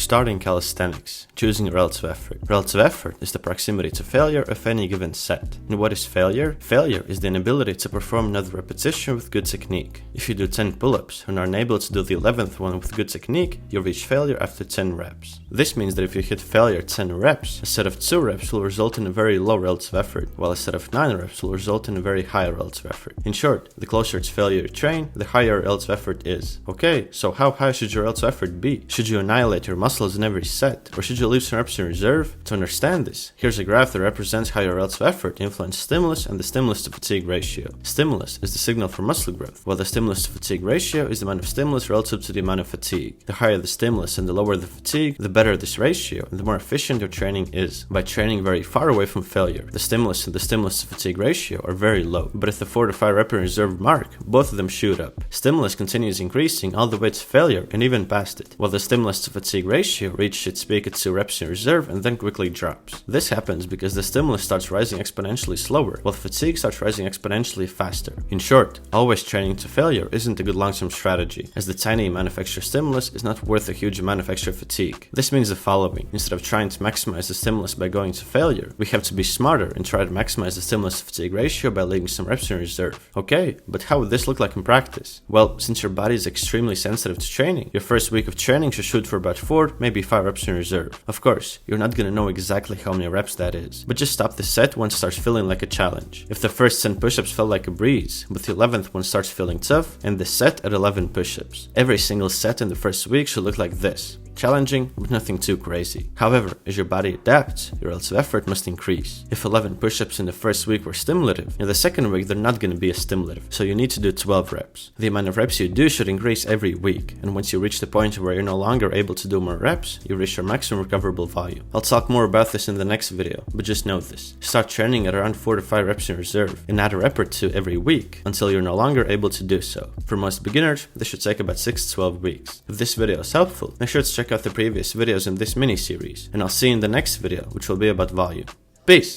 starting calisthenics, choosing relative effort. Relative effort is the proximity to failure of any given set. And what is failure? Failure is the inability to perform another repetition with good technique. If you do 10 pull-ups and are unable to do the 11th one with good technique, you reach failure after 10 reps. This means that if you hit failure 10 reps, a set of 2 reps will result in a very low relative effort, while a set of 9 reps will result in a very high relative effort. In short, the closer to failure you train, the higher relative effort is. Okay, so how high should your relative effort be? Should you annihilate your muscles in every set, or should you leave some reps in reserve? To understand this, here's a graph that represents how your relative effort influences stimulus and the stimulus to fatigue ratio. Stimulus is the signal for muscle growth, while the stimulus to fatigue ratio is the amount of stimulus relative to the amount of fatigue. The higher the stimulus and the lower the fatigue, the better this ratio and the more efficient your training is. By training very far away from failure, the stimulus and the stimulus to fatigue ratio are very low, but at the 4 to 5 rep in reserve mark, both of them shoot up. Stimulus continues increasing all the way to failure and even past it, while the stimulus to fatigue ratio reaches its peak at 2 reps in reserve and then quickly drops. This happens because the stimulus starts rising exponentially slower, while fatigue starts rising exponentially faster. In short, always training to failure isn't a good long-term strategy, as the tiny amount of extra stimulus is not worth a huge amount of extra fatigue. This means the following: instead of trying to maximize the stimulus by going to failure, we have to be smarter and try to maximize the stimulus to fatigue ratio by leaving some reps in reserve. Okay, but how would this look like in practice? Well, since your body is extremely sensitive to training, your first week of training should shoot for about 4, maybe 5 reps in reserve. Of course, you're not gonna know exactly how many reps that is, but just stop the set once it starts feeling like a challenge. If the first 10 push-ups felt like a breeze, but the 11th one starts feeling tough, end the set at 11 push-ups. Every single set in the first week should look like this. Challenging, but nothing too crazy. However, as your body adapts, your relative effort must increase. If 11 push-ups in the first week were stimulative, in the second week they're not going to be as stimulative, so you need to do 12 reps. The amount of reps you do should increase every week, and once you reach the point where you're no longer able to do more reps, you reach your maximum recoverable volume. I'll talk more about this in the next video, but just note this. Start training at around 4 to 5 reps in reserve, and add a rep or 2 every week, until you're no longer able to do so. For most beginners, this should take about 6 to 12 weeks. If this video is helpful, make sure to check out the previous videos in this mini-series, and I'll see you in the next video, which will be about volume. Peace!